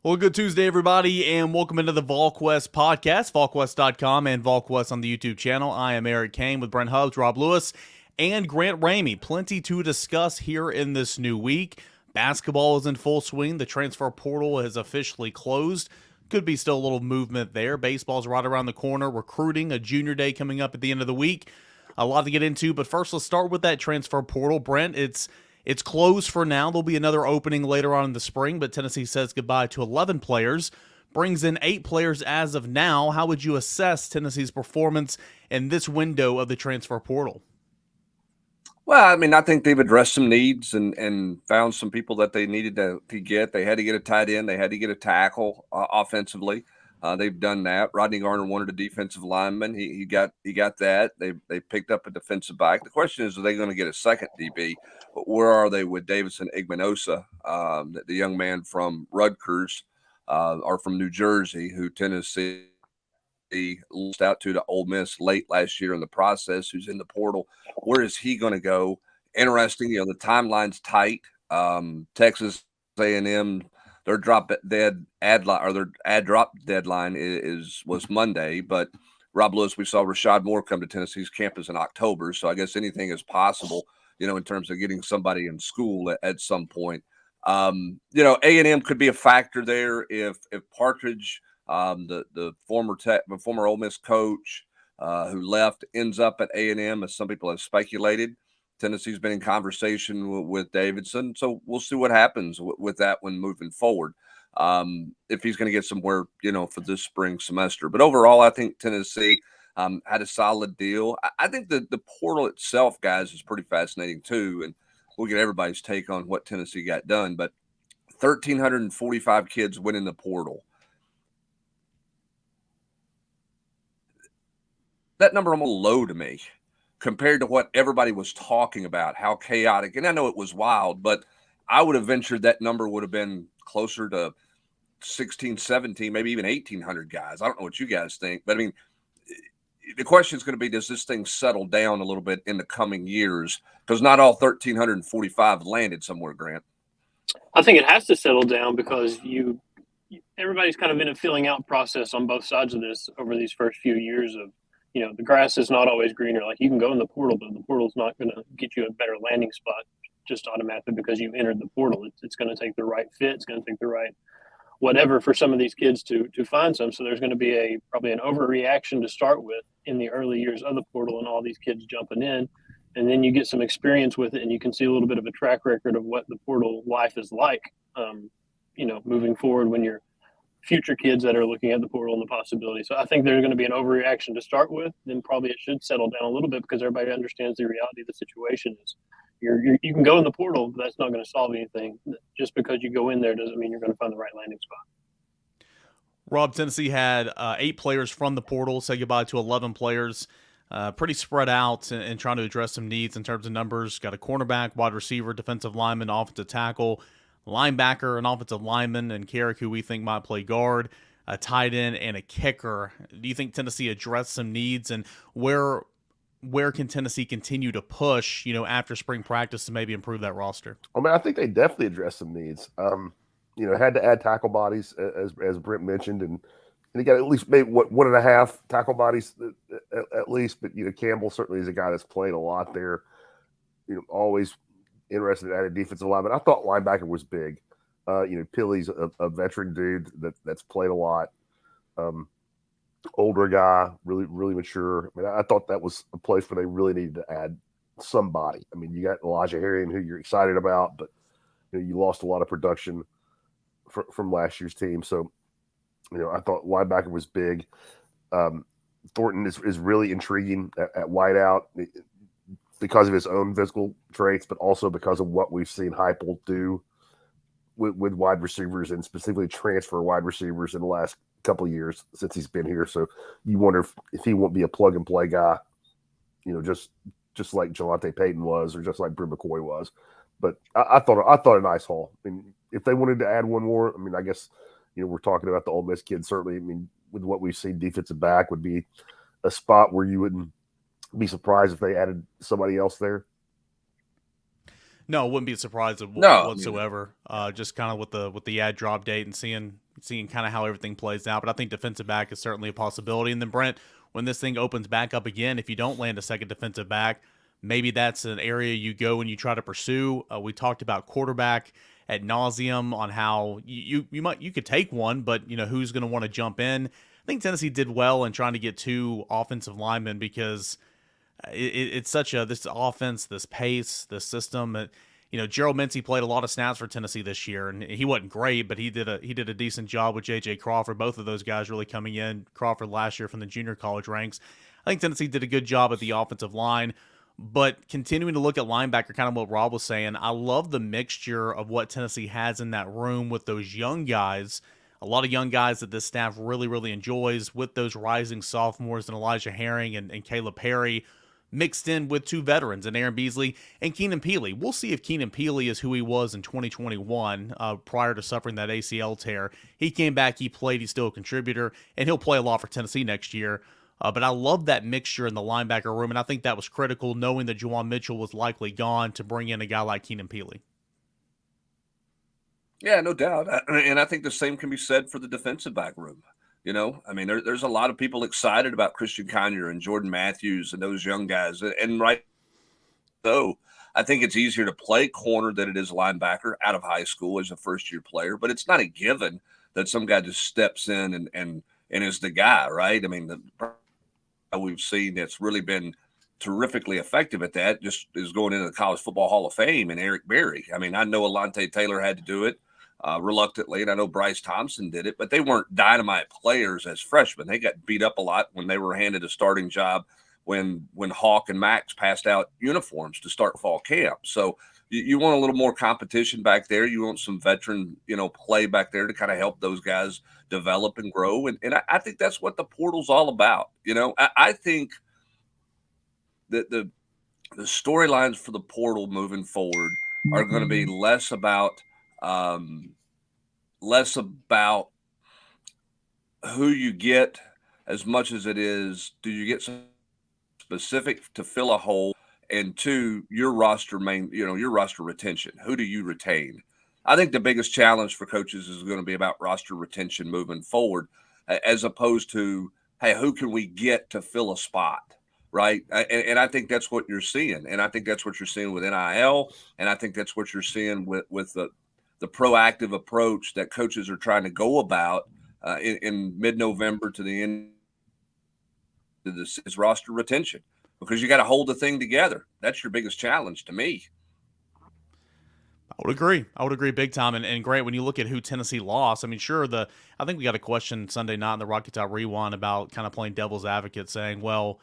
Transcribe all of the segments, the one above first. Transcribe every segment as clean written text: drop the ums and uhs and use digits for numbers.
Well, good Tuesday, everybody, and welcome into the Volquest podcast, volquest.com and Volquest on the YouTube channel. I am Eric Kane with Brent Hubbs, Rob Lewis, and Grant Ramey. Plenty to discuss here in this new week. Basketball is in full swing. The transfer portal has officially closed. Could be still a little movement there. Baseball's right around the corner. Recruiting, a junior day coming up at the end of the week. A lot to get into, but first let's start with that transfer portal. Brent, it's closed for now. There'll be another opening later on in the spring, but Tennessee says goodbye to 11 players, brings in 8 players as of now. How would you assess Tennessee's performance in this window of the transfer portal? Well, I mean, I think they've addressed some needs and found some people that they needed to get. They had to get a tight end. They had to get a tackle offensively. They've done that. Rodney Garner wanted a defensive lineman. He got that. They picked up a defensive back. The question is, are they going to get a second DB? Where are they with Davidson Igbinosa, the young man from Rutgers or from New Jersey, who Tennessee lost out to Ole Miss late last year in the process, who's in the portal? Where is he going to go? Interesting. The timeline's tight. Texas A&M, their drop deadline was Monday, but Rob Lewis, we saw Rashad Moore come to Tennessee's campus in October, so I guess anything is possible, in terms of getting somebody in school at some point. A&M could be a factor there if Partridge, the former Ole Miss coach who left, ends up at A&M, as some people have speculated. Tennessee's been in conversation with Davidson, so we'll see what happens with that one moving forward. If he's going to get somewhere, for this spring semester. But overall, I think Tennessee had a solid deal. I think the portal itself, guys, is pretty fascinating too, and we'll get everybody's take on what Tennessee got done. But 1,345 kids went in the portal. That number almost low to me compared to what everybody was talking about, how chaotic. And I know it was wild, but I would have ventured that number would have been closer to 16, 17, maybe even 1,800 guys. I don't know what you guys think, but I mean, the question is going to be, does this thing settle down a little bit in the coming years? Because not all 1,345 landed somewhere, Grant. I think it has to settle down because everybody's kind of in a filling out process on both sides of this over these first few years of, the grass is not always greener. Like, you can go in the portal, but the portal's not going to get you a better landing spot just automatically because you've entered the portal. It's going to take the right fit. It's going to take the right whatever for some of these kids to find some. So there's going to be probably an overreaction to start with in the early years of the portal and all these kids jumping in. And then you get some experience with it and you can see a little bit of a track record of what the portal life is like, moving forward when you're future kids that are looking at the portal and the possibility. So I think there's going to be an overreaction to start with. Then probably it should settle down a little bit because everybody understands the reality of the situation is you can go in the portal, but that's not going to solve anything. Just because you go in there doesn't mean you're going to find the right landing spot. Rob, Tennessee had 8 players from the portal, say goodbye to 11 players. Pretty spread out and trying to address some needs in terms of numbers. Got a cornerback, wide receiver, defensive lineman, offensive tackle, linebacker, an offensive lineman, and Carrick, who we think might play guard, a tight end, and a kicker. Do you think Tennessee addressed some needs, and where can Tennessee continue to push, after spring practice to maybe improve that roster? I think they definitely addressed some needs. Had to add tackle bodies, as Brent mentioned, and he got at least maybe 1.5 tackle bodies at least. But Campbell certainly is a guy that's played a lot there. Always interested in adding defensive lineman. I thought linebacker was big. Pilley's a veteran dude that's played a lot. Older guy, really, really mature. I thought that was a place where they really needed to add somebody. You got Elijah Harrion, who you're excited about, but you lost a lot of production from last year's team. So, I thought linebacker was big. Thornton is really intriguing at wideout because of his own physical traits, but also because of what we've seen Heupel do with wide receivers and specifically transfer wide receivers in the last couple of years since he's been here. So you wonder if he won't be a plug and play guy, just like Jelante Payton was, or just like Brew McCoy was. But I thought a nice haul. If they wanted to add one more, I guess, we're talking about the Ole Miss kid. Certainly, with what we've seen, defensive back would be a spot where you wouldn't be surprised if they added somebody else there. No, it wouldn't be a surprise whatsoever. Just kind of with the ad drop date and seeing seeing kind of how everything plays out. But I think defensive back is certainly a possibility. And then, Brent, when this thing opens back up again, if you don't land a second defensive back, maybe that's an area you go and you try to pursue. We talked about quarterback ad nauseum on how you could take one, but who's going to want to jump in? I think Tennessee did well in trying to get 2 offensive linemen because it's such this offense, this pace, this system. Gerald Mincey played a lot of snaps for Tennessee this year, and he wasn't great, but he did a decent job with JJ Crawford. Both of those guys really coming in. Crawford last year from the junior college ranks. I think Tennessee did a good job at the offensive line. But continuing to look at linebacker, kind of what Rob was saying, I love the mixture of what Tennessee has in that room with those young guys. A lot of young guys that this staff really, really enjoys, with those rising sophomores and Elijah Herring and Caleb Perry, mixed in with 2 veterans in Aaron Beasley and Keenan Peely. We'll see if Keenan Peely is who he was in 2021 prior to suffering that ACL tear. He came back, he played, he's still a contributor, and he'll play a lot for Tennessee next year. But I love that mixture in the linebacker room, and I think that was critical, knowing that Juwan Mitchell was likely gone, to bring in a guy like Keenan Peely. Yeah, no doubt. And I think the same can be said for the defensive back room. There's a lot of people excited about Christian Conyer and Jordan Matthews and those young guys. And so I think it's easier to play corner than it is linebacker out of high school as a first-year player. But it's not a given that some guy just steps in and is the guy, right? We've seen that's really been terrifically effective at that just is going into the College Football Hall of Fame, and Eric Berry. I know Alontae Taylor had to do it reluctantly, and I know Bryce Thompson did it, but they weren't dynamite players as freshmen. They got beat up a lot when they were handed a starting job when Hawk and Max passed out uniforms to start fall camp. So you want a little more competition back there. You want some veteran, play back there to kind of help those guys develop and grow. And I think that's what the portal's all about. I think that the storylines for the portal moving forward are going to be less about who you get as much as it is, do you get some specific to fill a hole, and 2, your roster retention. Who do you retain? I think the biggest challenge for coaches is going to be about roster retention moving forward, as opposed to, hey, who can we get to fill a spot, right? And I think that's what you're seeing. And I think that's what you're seeing with NIL. And I think that's what you're seeing with the proactive approach that coaches are trying to go about in mid-November to the end of this is roster retention, because you got to hold the thing together. That's your biggest challenge to me. I would agree big time. And great, when you look at who Tennessee lost, I think we got a question Sunday night in the Rocky Top Rewind about kind of playing devil's advocate, saying, well,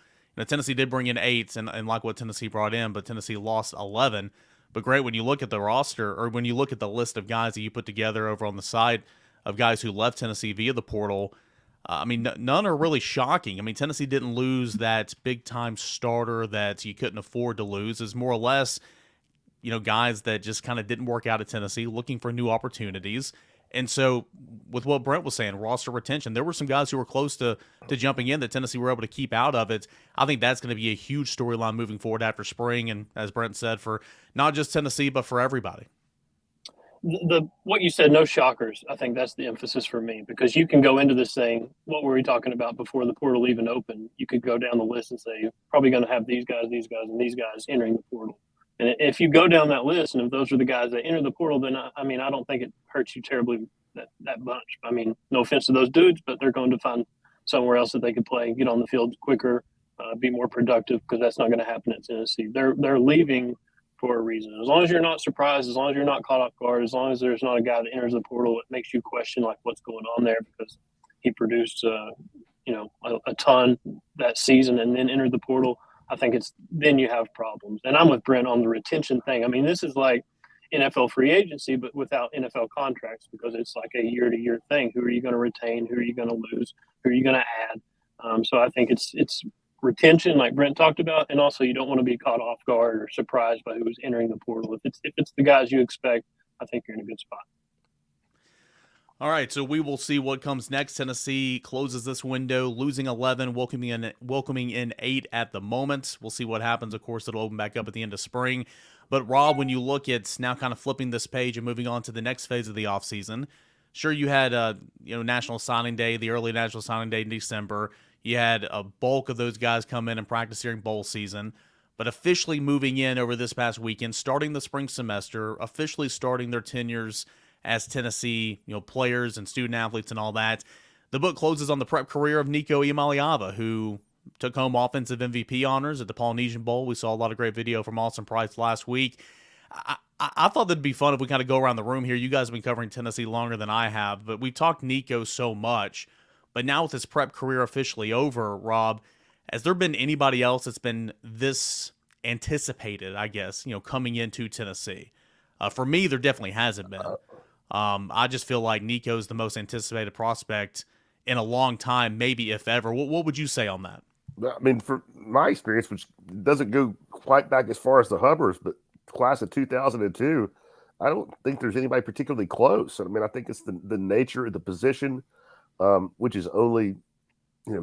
Tennessee did bring in 8 and like what Tennessee brought in, but Tennessee lost 11. But great, when you look at the roster, or when you look at the list of guys that you put together over on the side of guys who left Tennessee via the portal, none are really shocking. Tennessee didn't lose that big-time starter that you couldn't afford to lose. It's more or less, guys that just kind of didn't work out at Tennessee, looking for new opportunities. And so with what Brent was saying, roster retention, there were some guys who were close to jumping in that Tennessee were able to keep out of it. I think that's going to be a huge storyline moving forward after spring, and as Brent said, for not just Tennessee, but for everybody. What you said, no shockers. I think that's the emphasis for me, because you can go into this saying, what were we talking about before the portal even opened? You could go down the list and say, you're probably going to have these guys, and these guys entering the portal. And if you go down that list, and if those are the guys that enter the portal, then I don't think it hurts you terribly that bunch. No offense to those dudes, but they're going to find somewhere else that they could play, get on the field quicker, be more productive, because that's not going to happen at Tennessee. They're leaving for a reason. As long as you're not surprised, as long as you're not caught off guard, as long as there's not a guy that enters the portal that makes you question what's going on there, because he produced a ton that season and then entered the portal. I think then you have problems. And I'm with Brent on the retention thing. This is like NFL free agency, but without NFL contracts, because it's like a year-to-year thing. Who are you going to retain? Who are you going to lose? Who are you going to add? So I think it's retention, like Brent talked about, and also you don't want to be caught off guard or surprised by who's entering the portal. If it's the guys you expect, I think you're in a good spot. All right, so we will see what comes next. Tennessee closes this window, losing 11, welcoming in 8 at the moment. We'll see what happens. Of course, it'll open back up at the end of spring. But, Rob, when you look at now kind of flipping this page and moving on to the next phase of the offseason, Sure, you had National Signing Day, the early National Signing Day in December. You had a bulk of those guys come in and practice during bowl season, but officially moving in over this past weekend, starting the spring semester, officially starting their tenures as Tennessee, players and student athletes and all that. The book closes on the prep career of Nico Iamaleava, who took home offensive MVP honors at the Polynesian Bowl. We saw a lot of great video from Austin Price last week. I thought that'd be fun if we kind of go around the room here. You guys have been covering Tennessee longer than I have, but we talked Nico so much. But now with his prep career officially over, Rob, has there been anybody else that's been this anticipated, I guess, coming into Tennessee? For me, there definitely hasn't been. I just feel like Nico's the most anticipated prospect in a long time, maybe if ever. What would you say on that? I mean, for my experience, which doesn't go quite back as far as the Hubbers, but class of 2002, I don't think there's anybody particularly close. I mean, I think it's the nature of the position, which is only,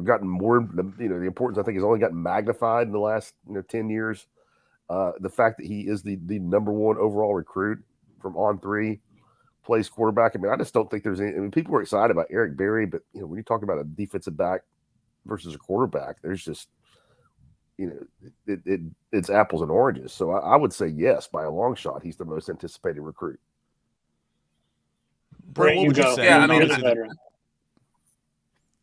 gotten more, the importance I think has only gotten magnified in the last 10 years. The fact that he is the number one overall recruit from On3, plays quarterback. I mean, I just don't think there's any. I mean, people were excited about Eric Berry, but when you talk about a defensive back versus a quarterback, there's just it's apples and oranges. So I would say yes, by a long shot, he's the most anticipated recruit. Brent, what would you say? Yeah,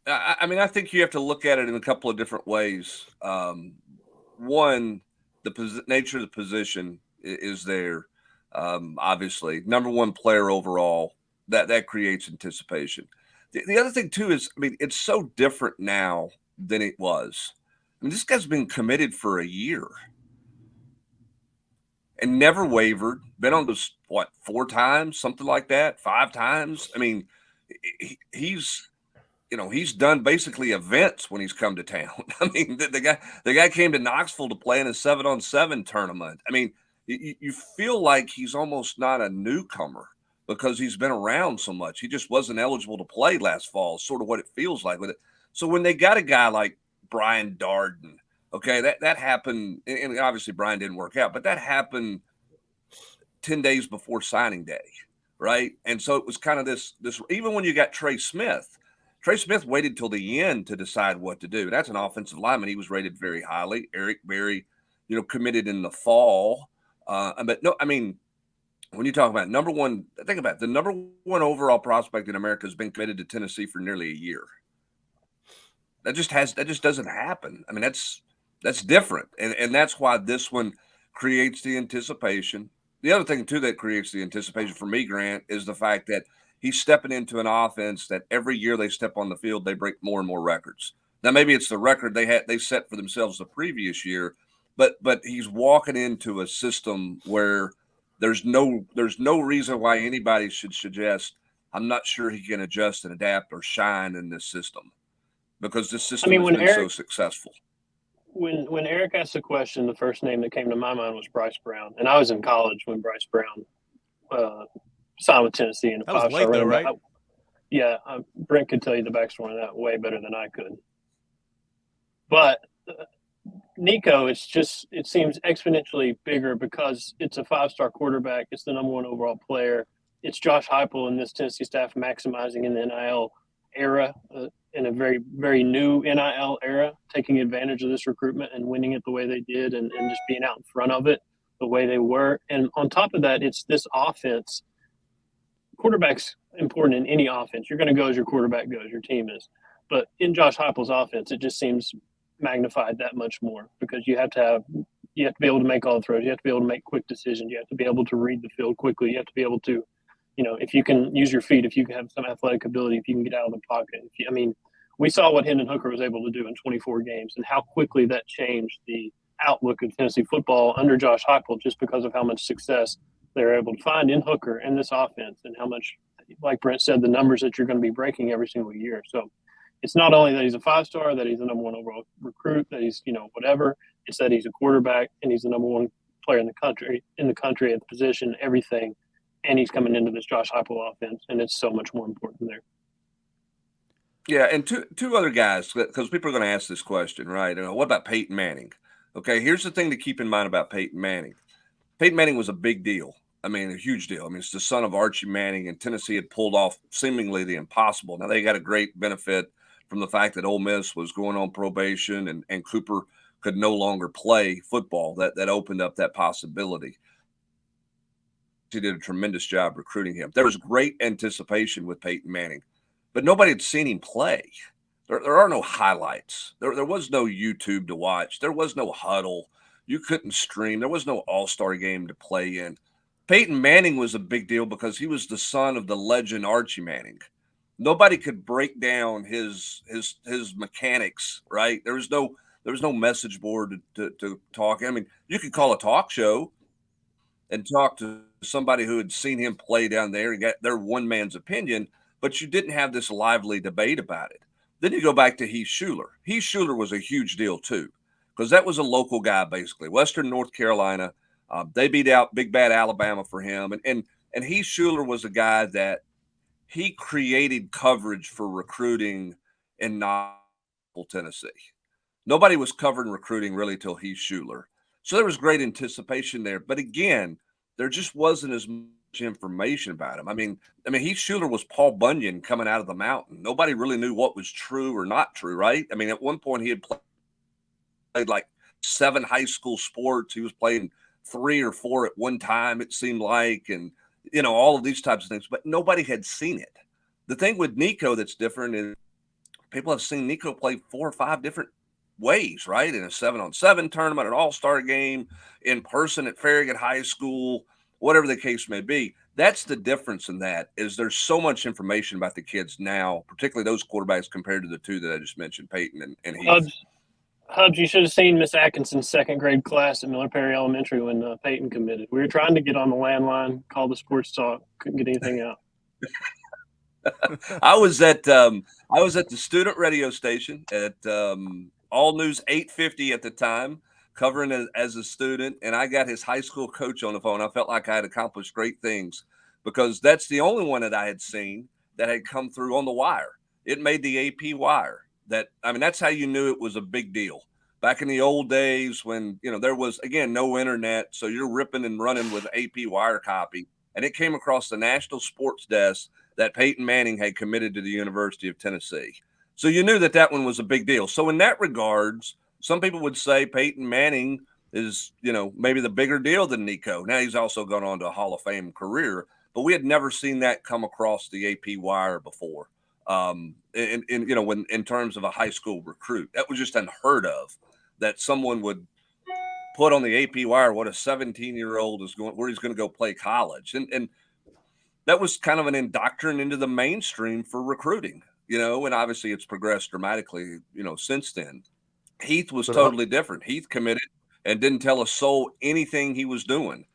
I mean, I think you have to look at it in a couple of different ways. One, the nature of the position is there. Obviously, number one player overall, that creates anticipation. The other thing too is, I mean, it's so different now than it was. I mean, this guy's been committed for a year and never wavered. Been on this 4 times, something like that, 5 times. I mean, he's done basically events when he's come to town. I mean, the guy came to Knoxville to play in a 7-on-7 tournament. I mean, you feel like he's almost not a newcomer because he's been around so much. He just wasn't eligible to play last fall, sort of what it feels like with it. So when they got a guy like Brian Darden, okay, that happened, and obviously Brian didn't work out, but that happened 10 days before signing day, right? And so it was kind of this even when you got Trey Smith waited till the end to decide what to do. That's an offensive lineman. He was rated very highly. Eric Berry, committed in the fall. But no, I mean, when you talk about number one, think about it, the number one overall prospect in America has been committed to Tennessee for nearly a year. That just doesn't happen. I mean, that's different. And that's why this one creates the anticipation. The other thing too that creates the anticipation for me, Grant, is the fact that he's stepping into an offense that every year they step on the field, they break more and more records. Now, maybe it's the record they set for themselves the previous year, but he's walking into a system where there's no reason why anybody should suggest, I'm not sure he can adjust and adapt or shine in this system, because this system has been so successful. When Eric asked the question, the first name that came to my mind was Bryce Brown, and I was in college when Bryce Brown signed with Tennessee in a 5-star though, right? Brent could tell you the backstory on that way better than I could. But Nico, it seems exponentially bigger because it's a 5-star quarterback. It's the number one overall player. It's Josh Heupel and this Tennessee staff maximizing in the NIL era, in a very, very new NIL era, taking advantage of this recruitment and winning it the way they did and just being out in front of it the way they were. And on top of that, it's this offense. Quarterback's important in any offense. You're going to go as your quarterback goes, your team is. But in Josh Heupel's offense, it just seems magnified that much more because you have to be able to make all the throws. You have to be able to make quick decisions. You have to be able to read the field quickly. You have to be able to, if you can use your feet, if you can have some athletic ability, if you can get out of the pocket. We saw what Hendon Hooker was able to do in 24 games and how quickly that changed the outlook of Tennessee football under Josh Heupel just because of how much success they were able to find in Hooker and this offense and how much, like Brent said, the numbers that you're going to be breaking every single year. So it's not only that he's a 5-star, that he's the number one overall recruit, that he's, whatever. It's that he's a quarterback and he's the number one player in the country at the position, everything. And he's coming into this Josh Heupel offense, and it's so much more important there. Yeah, and two other guys, because people are going to ask this question, right? What about Peyton Manning? Okay, here's the thing to keep in mind about Peyton Manning. Peyton Manning was a big deal. I mean, a huge deal. I mean, it's the son of Archie Manning, and Tennessee had pulled off seemingly the impossible. Now, they got a great benefit from the fact that Ole Miss was going on probation and Cooper could no longer play football. That opened up that possibility. He did a tremendous job recruiting him. There was great anticipation with Peyton Manning, but nobody had seen him play. There are no highlights. There was no YouTube to watch. There was no huddle. You couldn't stream. There was no all-star game to play in. Peyton Manning was a big deal because he was the son of the legend Archie Manning. Nobody could break down his mechanics, right? There was no message board to talk. I mean, you could call a talk show and talk to somebody who had seen him play down there and get their one man's opinion, but you didn't have this lively debate about it. Then you go back to Heath Shuler. Heath Shuler was a huge deal too, because that was a local guy, basically. Western North Carolina. They beat out Big Bad Alabama for him. And Heath Shuler was a guy that he created coverage for recruiting in Knoxville, Tennessee. Nobody was covering recruiting really till Heath Shuler. So there was great anticipation there. But again, there just wasn't as much information about him. I mean, Heath Shuler was Paul Bunyan coming out of the mountain. Nobody really knew what was true or not true, right? I mean, at one point he had played like 7 high school sports. He was playing 3 or 4 at one time, it seemed like, and all of these types of things, but nobody had seen it. The thing with Nico that's different is people have seen Nico play 4 or 5 different ways, right? In a 7-on-7 tournament, an all-star game, in person at Farragut High School, whatever the case may be. That's the difference in that, is there's so much information about the kids now, particularly those quarterbacks compared to the 2 that I just mentioned, Peyton and Heath. Hubs, you should have seen Miss Atkinson's 2nd grade class at Miller Perry Elementary when Peyton committed. We were trying to get on the landline, call the sports talk, couldn't get anything out. I was at the student radio station at All News 850 at the time, covering as a student, and I got his high school coach on the phone. I felt like I had accomplished great things because that's the only one that I had seen that had come through on the wire. It made the AP wire. That's how you knew it was a big deal. Back in the old days when, there was, again, no internet, so you're ripping and running with AP wire copy, and it came across the national sports desk that Peyton Manning had committed to the University of Tennessee. So you knew that one was a big deal. So in that regards, some people would say Peyton Manning is, maybe the bigger deal than Nico. Now he's also gone on to a Hall of Fame career, but we had never seen that come across the AP wire before. In terms of a high school recruit, that was just unheard of, that someone would put on the AP wire what a 17-year-old is going, where he's going to go play college. And that was kind of an indoctrination into the mainstream for recruiting, and obviously it's progressed dramatically, since then. Heath was totally different. Heath committed and didn't tell a soul anything he was doing.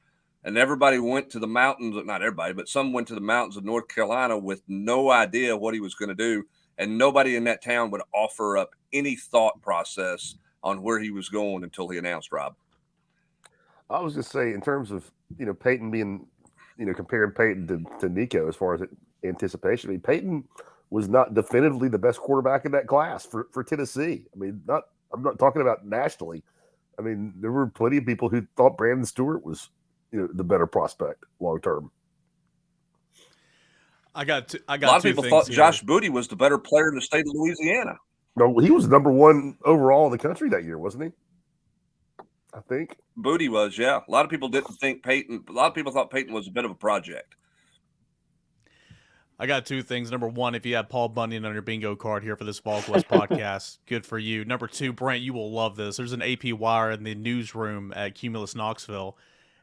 And everybody went to the mountains, not everybody, but some went to the mountains of North Carolina with no idea what he was going to do. And nobody in that town would offer up any thought process on where he was going until he announced, Rob. I was just saying, in terms of, Peyton being, comparing Peyton to Nico as far as anticipation, Peyton was not definitively the best quarterback in that class for Tennessee. I'm not talking about nationally. There were plenty of people who thought Brandon Stewart was, the better prospect long term. I got a lot of people thought Josh Booty was the better player in the state of Louisiana. No, he was number 1 overall in the country that year, wasn't he? I think Booty was, yeah. A lot of people didn't think Peyton. A lot of people thought Peyton was a bit of a project. I got 2 things. Number 1, if you have Paul Bunyan on your bingo card here for this Volquest podcast, good for you. Number 2, Brent, you will love this. There's an AP wire in the newsroom at Cumulus Knoxville.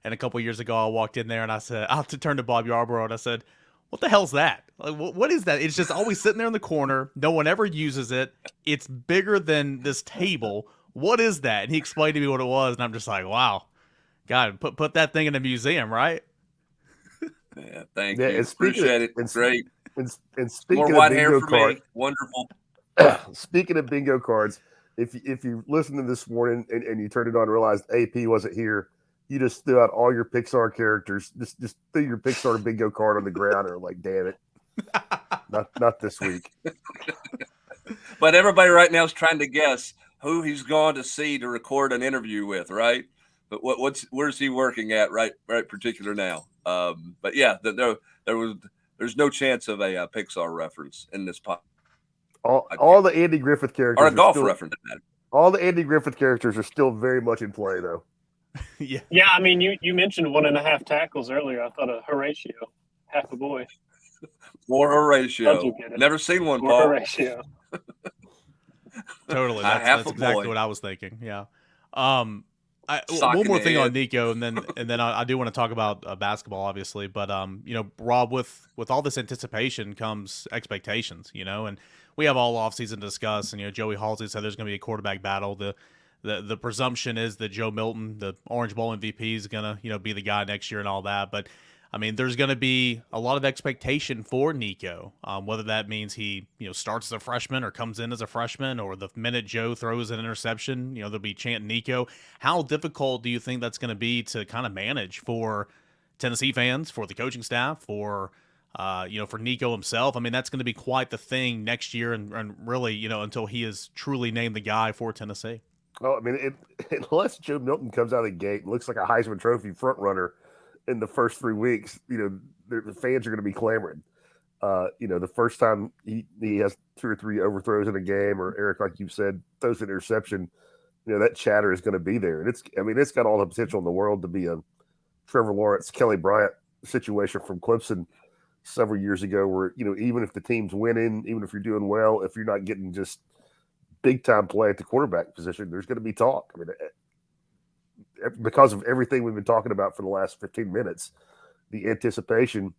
And a couple years ago, I walked in there and I said, I have to turn to Bob Yarborough and I said, what the hell's that? Like, what is that? It's just always sitting there in the corner. No one ever uses it. It's bigger than this table. What is that? And he explained to me what it was. And I'm just like, wow. God, put that thing in a museum, right? Yeah, thank you. Appreciate it. It's great. And speaking more of white bingo hair for card, me. Wonderful. Speaking of bingo cards, if you listened to this morning and you turned it on and realized AP wasn't here, you just threw out all your Pixar characters. Just threw your Pixar bingo card on the ground and were like, damn it. Not this week. But everybody right now is trying to guess who he's gone to see to record an interview with, right? But where's he working at right particular now? But yeah, there's no chance of a Pixar reference in this podcast. All the Andy Griffith characters or a golf reference. All the Andy Griffith characters are still very much in play, though. Yeah. I mean, you mentioned 1.5 tackles earlier. I thought a Horatio, half a boy. More Horatio. Never seen one, More Paul. Horatio. Totally. That's exactly what I was thinking. Yeah. One more thing on Nico, and then I do want to talk about basketball, obviously. But Rob, with all this anticipation comes expectations, and we have all offseason to discuss. And Joey Halsey said there's going to be a quarterback battle. The presumption is that Joe Milton, the Orange Bowl MVP, is going to be the guy next year and all that. But I mean, there's going to be a lot of expectation for Nico, whether that means he starts as a freshman or comes in as a freshman, or the minute Joe throws an interception, they'll be chanting Nico. How difficult do you think that's going to be to kind of manage for Tennessee fans, for the coaching staff, for Nico himself? I mean, that's going to be quite the thing next year, and really, until he is truly named the guy for Tennessee. Oh, I mean, unless Joe Milton comes out of the gate and looks like a Heisman Trophy front runner in the first 3 weeks, the fans are going to be clamoring. The first time he has 2 or 3 overthrows in a game, or Eric, like you said, throws an interception, that chatter is going to be there. And it's got all the potential in the world to be a Trevor Lawrence, Kelly Bryant situation from Clemson several years ago, where, even if the team's winning, even if you're doing well, if you're not getting just big time play at the quarterback position, there's going to be talk. I mean, because of everything we've been talking about for the last 15 minutes, the anticipation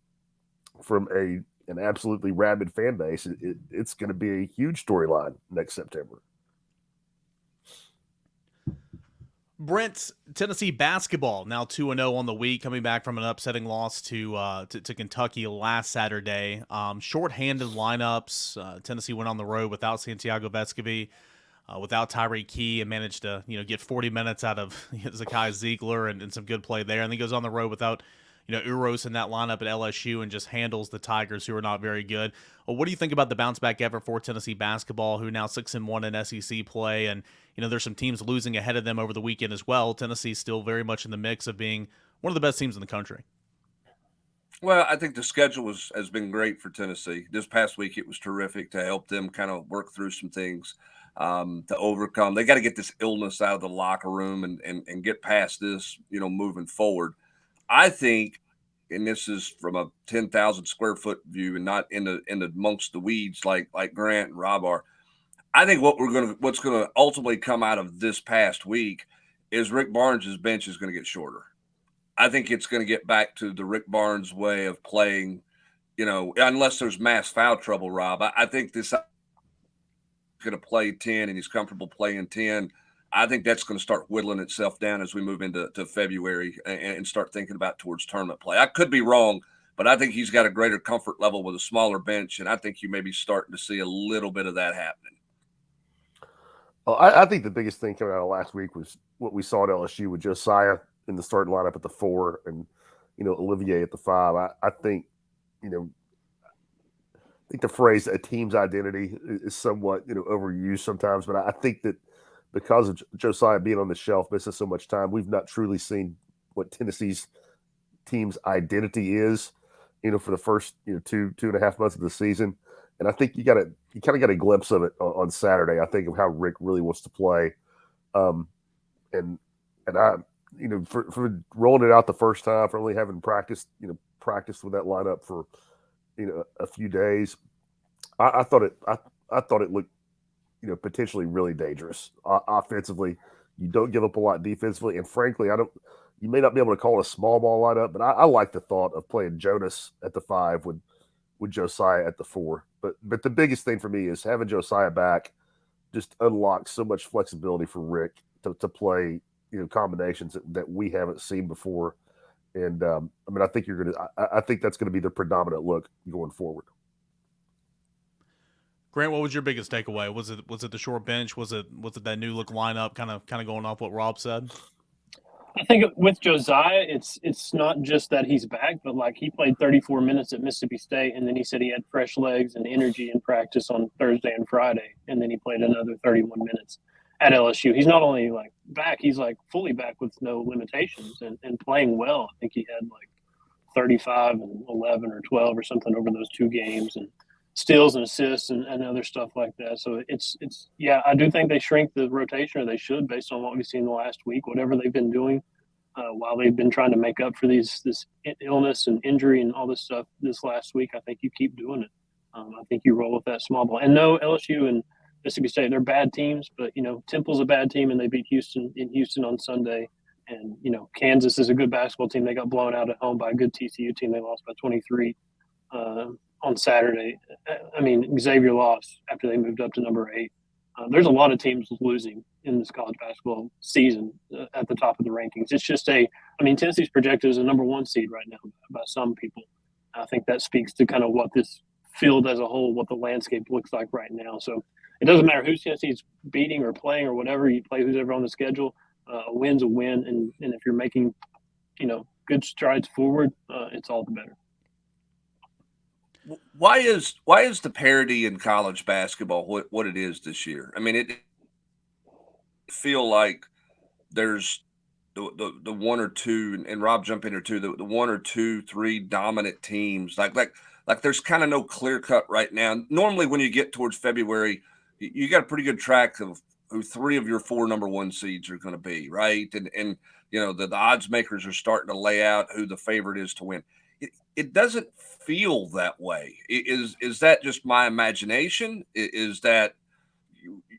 from an absolutely rabid fan base, it's going to be a huge storyline next September. Brent, Tennessee basketball now 2-0 on the week, coming back from an upsetting loss to Kentucky last Saturday. Short-handed lineups. Tennessee went on the road without Santiago Vescovi, without Tyree Key, and managed to get 40 minutes out of Zakai Ziegler and some good play there. And then goes on the road without Uros in that lineup at LSU and just handles the Tigers, who are not very good. Well, what do you think about the bounce-back effort for Tennessee basketball, who now 6-1 in SEC play? And there's some teams losing ahead of them over the weekend as well. Tennessee's still very much in the mix of being one of the best teams in the country. Well, I think the schedule has been great for Tennessee. This past week, it was terrific to help them kind of work through some things to overcome. They got to get this illness out of the locker room and get past this, moving forward. I think, and this is from a 10,000 square foot view and not in the amongst the weeds like Grant and Rob are, I think what's going to ultimately come out of this past week is Rick Barnes' bench is going to get shorter. I think it's going to get back to the Rick Barnes way of playing, unless there's mass foul trouble, Rob. I think this is going to play 10 and he's comfortable playing 10. I think that's going to start whittling itself down as we move into February and start thinking about towards tournament play. I could be wrong, but I think he's got a greater comfort level with a smaller bench, and I think you may be starting to see a little bit of that happening. Well, I think the biggest thing coming out of last week was what we saw at LSU with Josiah in the starting lineup at the 4 and, Olivier at the 5. I think, I think the phrase "a team's identity" is somewhat, overused sometimes, but I think that because of Josiah being on the shelf, missing so much time, we've not truly seen what Tennessee's team's identity is, for the first, 2.5 months of the season. And I think you kind of got a glimpse of it on Saturday. I think of how Rick really wants to play, and I, for rolling it out the first time, for only having practiced with that lineup for, a few days, I thought it looked, potentially really dangerous offensively. You don't give up a lot defensively, and frankly, you may not be able to call it a small ball lineup, but I like the thought of playing Jonas at the 5 with Josiah at the 4. But the biggest thing for me is having Josiah back just unlocks so much flexibility for Rick to play, combinations that we haven't seen before. And I think I think that's gonna be the predominant look going forward. Grant, what was your biggest takeaway? Was it the short bench? Was it that new look lineup? Kind of going off what Rob said. I think with Josiah, it's not just that he's back, but like he played 34 minutes at Mississippi State, and then he said he had fresh legs and energy in practice on Thursday and Friday, and then he played another 31 minutes at LSU. He's not only like back, he's like fully back with no limitations and playing well. I think he had like 35 and 11 or 12 or something over those 2 games, and steals and assists and other stuff like that. So it's yeah, I do think they shrink the rotation, or they should, based on what we've seen the last week, whatever they've been doing while they've been trying to make up for this illness and injury and all this stuff this last week. I think you keep doing it. I think you roll with that small ball. And no, LSU and Mississippi State, they're bad teams, but Temple's a bad team, and they beat Houston in Houston on Sunday. And Kansas is a good basketball team. They got blown out at home by a good TCU team. They lost by 23 on Saturday. I mean, Xavier lost after they moved up to number 8. There's a lot of teams losing in this college basketball season at the top of the rankings. It's just Tennessee's projected as a number 1 seed right now by some people. I think that speaks to kind of what this field as a whole, what the landscape looks like right now. So it doesn't matter who Tennessee's beating or playing or whatever. You play who's ever on the schedule. A win's a win, and if you're making, good strides forward, it's all the better. Why is the parity in college basketball what it is this year? I mean, it feel like there's the 1 or 2, and Rob jump in here too. The 1 or 2, 3 dominant teams. Like there's kind of no clear cut right now. Normally, when you get towards February, you got a pretty good track of who 3 of your 4 number 1 seeds are going to be, right? And the odds makers are starting to lay out who the favorite is to win. It doesn't feel that way. Is that just my imagination? Is that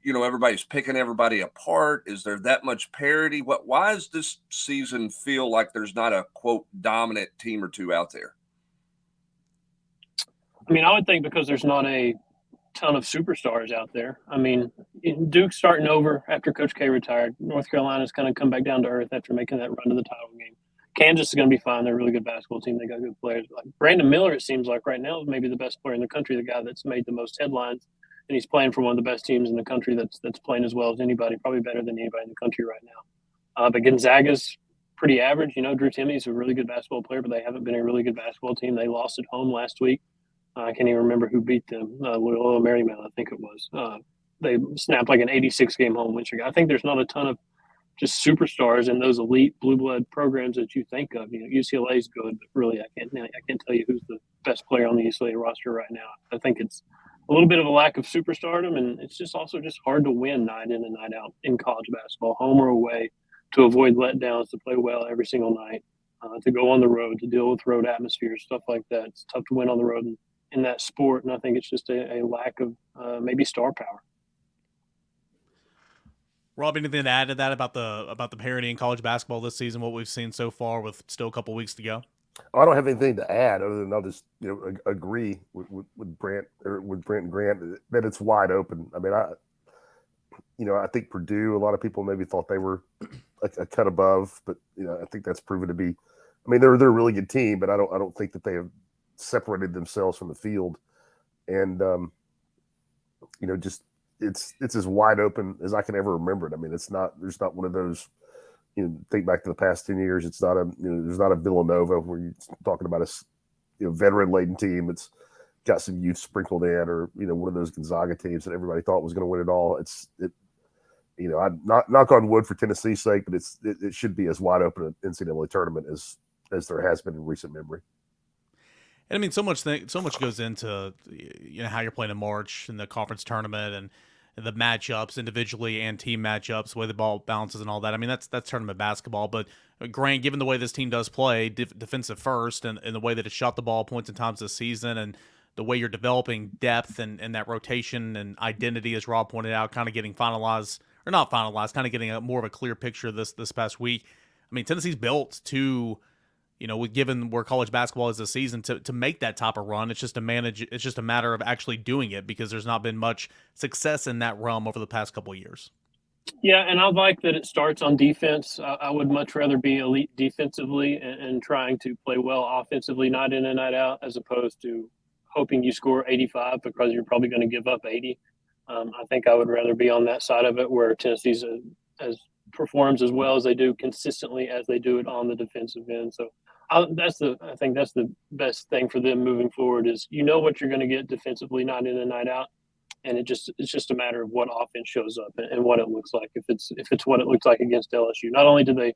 everybody's picking everybody apart? Is there that much parity? Why does this season feel like there's not a quote dominant team or 2 out there? I mean, I would think because there's not a ton of superstars out there. I mean, Duke's starting over after Coach K retired. North Carolina's kind of come back down to earth after making that run to the title game. Kansas is going to be fine. They're a really good basketball team. They got good players. Like Brandon Miller, it seems like right now is maybe the best player in the country, the guy that's made the most headlines, and he's playing for one of the best teams in the country that's playing as well as anybody, probably better than anybody in the country right now. But Gonzaga's pretty average. Drew Timme's a really good basketball player, but they haven't been a really good basketball team. They lost at home last week. I can't even remember who beat them. Loyola Marymount, I think it was. They snapped like an 86-game home win streak. I think there's not a ton of just superstars in those elite blue blood programs that you think of. UCLA is good, but really I can't tell you who's the best player on the UCLA roster right now. I think it's a little bit of a lack of superstardom, and it's just also just hard to win night in and night out in college basketball, home or away, to avoid letdowns, to play well every single night, to go on the road, to deal with road atmosphere, stuff like that. It's tough to win on the road in that sport, and I think it's just a lack of maybe star power. Rob, anything to add to that about the parity in college basketball this season, what we've seen so far with still a couple weeks to go? I don't have anything to add other than I'll just agree with Brent and Grant that it's wide open. I mean, I think Purdue, a lot of people maybe thought they were a cut above, but I think that's proven to be. I mean, they're a really good team, but I don't think that they have separated themselves from the field, and just. It's as wide open as I can ever remember it. I mean, there's not one of those, think back to the past 10 years. It's not there's not a Villanova where you're talking about a veteran laden team. It's got some youth sprinkled in, or, one of those Gonzaga teams that everybody thought was going to win it all. I knock on wood for Tennessee's sake, but it should be as wide open an NCAA tournament as there has been in recent memory. And I mean, so much goes into how you're playing in March and the conference tournament and the matchups individually and team matchups, the way the ball bounces and all that. I mean, that's tournament basketball. But Grant, given the way this team does play, defensive first, and the way that it shot the ball points and times this season, and the way you're developing depth and that rotation and identity, as Rob pointed out, kind of getting finalized, or not finalized, kind of getting more of a clear picture this past week. I mean, Tennessee's built to, given where college basketball is this season, to make that type of run. It's just a matter of actually doing it, because there's not been much success in that realm over the past couple of years. Yeah, and I like that it starts on defense. I would much rather be elite defensively and trying to play well offensively, night in and night out, as opposed to hoping you score 85 because you're probably going to give up 80. I think I would rather be on that side of it, where Tennessee's performs as well as they do consistently as they do it on the defensive end. So I think that's the best thing for them moving forward is what you're going to get defensively night in and night out. And it's just a matter of what offense shows up and what it looks like. If it's what it looks like against LSU, not only did they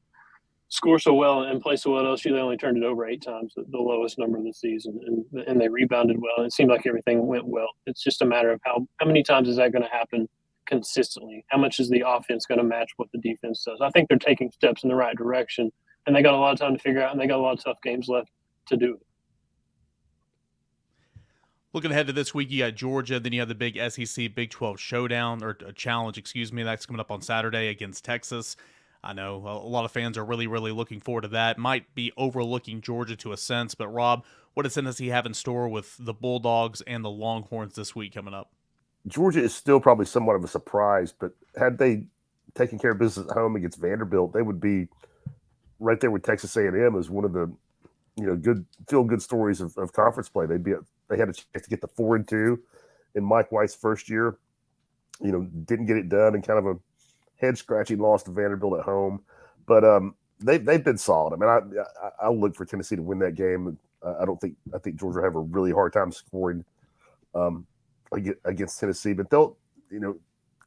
score so well and play so well at LSU, they only turned it over 8 times, the lowest number of the season, and they rebounded well. And it seemed like everything went well. It's just a matter of how many times is that going to happen consistently? How much is the offense going to match what the defense does? I think they're taking steps in the right direction, and they got a lot of time to figure out, and they got a lot of tough games left to do it. Looking ahead to this week, you got Georgia, then you have the big SEC Big 12 showdown, or challenge, excuse me. That's coming up on Saturday against Texas. I know a lot of fans are really, really looking forward to that. Might be overlooking Georgia to a sense, but Rob, what does Tennessee have in store with the Bulldogs and the Longhorns this week coming up? Georgia is still probably somewhat of a surprise, but had they taken care of business at home against Vanderbilt, they would be right there with Texas A&M as one of the good feel-good stories of conference play. They had a chance to get the 4-2 in Mike White's first year. Didn't get it done, and kind of a head-scratching loss to Vanderbilt at home. But they've been solid. I mean, I'll look for Tennessee to win that game. I think Georgia will have a really hard time scoring against Tennessee. But they'll,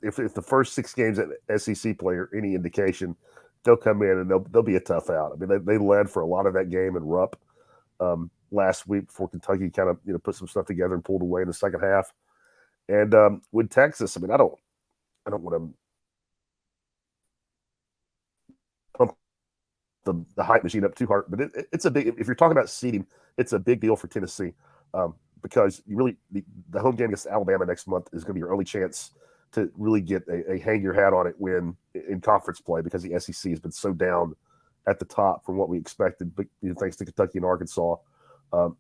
if the first 6 games at SEC play are any indication, they'll come in and they'll be a tough out. I mean, they led for a lot of that game in Rupp last week before Kentucky kind of put some stuff together and pulled away in the second half. And with Texas, I mean, I don't want to pump the hype machine up too hard, but it's a big. If you're talking about seeding, it's a big deal for Tennessee because the home game against Alabama next month is going to be your only chance to really get a hang your hat on it win in conference play, because the SEC has been so down at the top from what we expected, but thanks to Kentucky and Arkansas.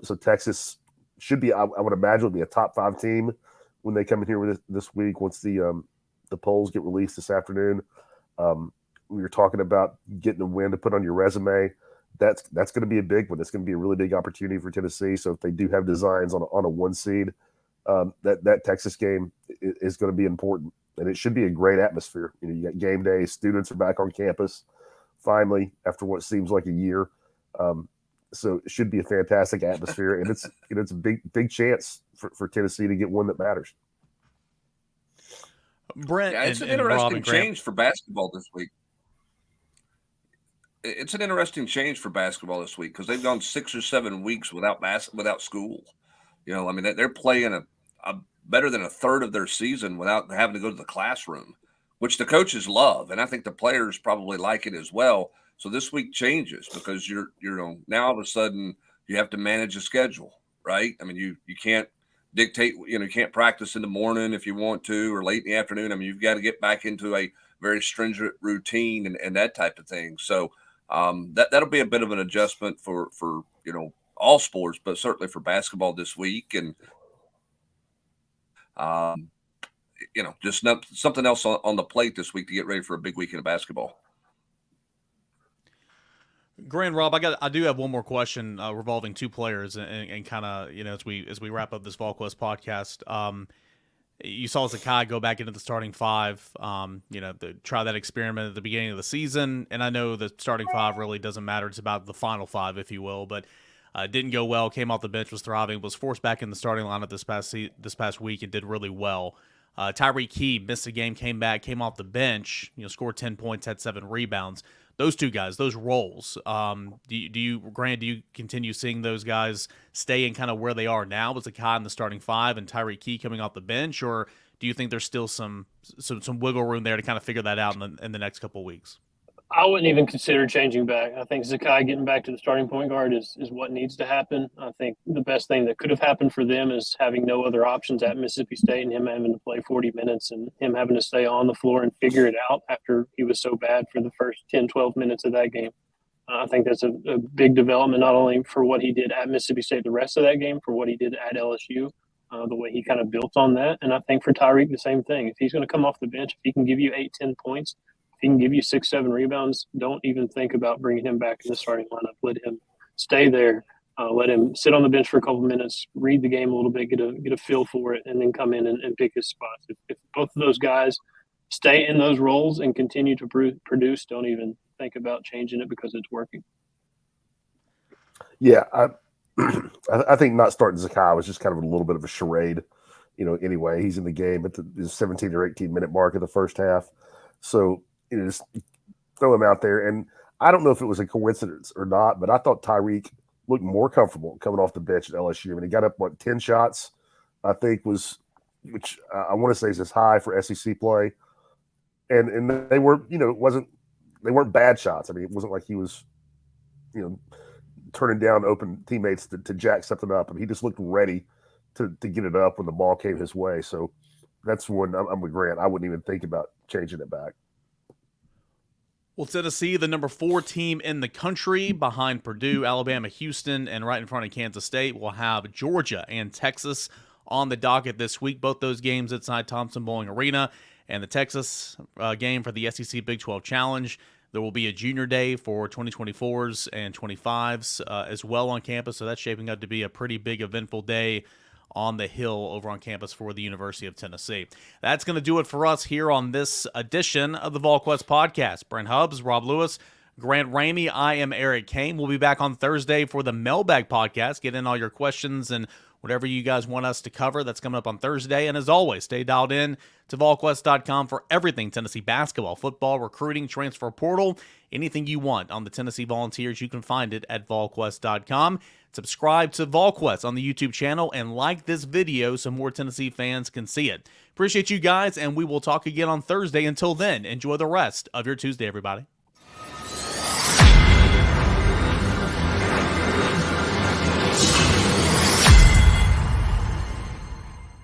So Texas should be, I would imagine, will be a top 5 team when they come in here with this week. Once the polls get released this afternoon, we were talking about getting a win to put on your resume. That's going to be a big one. It's going to be a really big opportunity for Tennessee. So if they do have designs on a 1 seed, that Texas game is going to be important, and it should be a great atmosphere. You got game day, students are back on campus finally after what seems like a year. So it should be a fantastic atmosphere, and it's a big chance for Tennessee to get one that matters. Brent, it's an interesting change for basketball this week. It's an interesting change for basketball this week because they've gone 6 or 7 weeks without school. I mean, they're playing a better than a third of their season without having to go to the classroom, which the coaches love, and I think the players probably like it as well. So this week changes because you're now all of a sudden you have to manage a schedule, right? I mean, you can't dictate, you can't practice in the morning if you want to or late in the afternoon. I mean, you've got to get back into a very stringent routine and that type of thing. So that'll be a bit of an adjustment for all sports, but certainly for basketball this week. And just something else on the plate this week to get ready for a big weekend of basketball. Grand Rob, I do have one more question revolving 2 players and kind of as we wrap up this Volquest podcast. You saw Zakai go back into the starting 5. Try that experiment at the beginning of the season, and I know the starting 5 really doesn't matter. It's about the final 5, if you will, but. Didn't go well, came off the bench, was thriving, was forced back in the starting lineup this past week and did really well. Tyreek Key missed a game, came back, came off the bench, scored 10 points, had 7 rebounds. Those 2 guys, those roles, do you continue seeing those guys stay in kind of where they are now with Zakai in the starting 5 and Tyreek Key coming off the bench, or do you think there's still some wiggle room there to kind of figure that out in the next couple of weeks? I wouldn't even consider changing back. I think Zakai getting back to the starting point guard is what needs to happen. I think the best thing that could have happened for them is having no other options at Mississippi State and him having to play 40 minutes and him having to stay on the floor and figure it out after he was so bad for the first 10, 12 minutes of that game. I think that's a big development, not only for what he did at Mississippi State the rest of that game, for what he did at LSU, the way he kind of built on that. And I think for Tyreek, the same thing. If he's going to come off the bench, if he can give you 8, 10 points, if he can give you 6, 7 rebounds, don't even think about bringing him back in the starting lineup. Let him stay there. Let him sit on the bench for a couple minutes, read the game a little bit, get a feel for it, and then come in and pick his spots. If both of those guys stay in those roles and continue to produce, don't even think about changing it because it's working. Yeah, I think not starting Zakai was just kind of a little bit of a charade. anyway. He's in the game at the 17 or 18-minute mark of the first half. So, just throw him out there. And I don't know if it was a coincidence or not, but I thought Tyreek looked more comfortable coming off the bench at LSU. I mean, he got up, 10 shots, I think which I want to say is his high for SEC play. And they were, they weren't bad shots. I mean, it wasn't like he was, turning down open teammates to jack something up. I mean, he just looked ready to get it up when the ball came his way. So that's when I'm with Grant. I wouldn't even think about changing it back. Well, Tennessee, the number 4 team in the country, behind Purdue, Alabama, Houston, and right in front of Kansas State, will have Georgia and Texas on the docket this week. Both those games inside Thompson-Boling Arena, and the Texas game for the SEC Big 12 Challenge. There will be a junior day for 2024s and 25s as well on campus, so that's shaping up to be a pretty big eventful day on the Hill over on campus for the University of Tennessee. That's going to do it for us here on this edition of the Volquest Podcast. Brent Hubbs, Rob Lewis, Grant Ramey, I am Eric Kane. We'll be back on Thursday for the Mailbag Podcast. Get in all your questions and whatever you guys want us to cover. That's coming up on Thursday. And as always, stay dialed in to Volquest.com for everything Tennessee basketball, football, recruiting, transfer portal, anything you want on the Tennessee Volunteers. You can find it at Volquest.com. Subscribe to Volquest on the YouTube channel and like this video so more Tennessee fans can see it. Appreciate you guys, and we will talk again on Thursday. Until then, enjoy the rest of your Tuesday, everybody.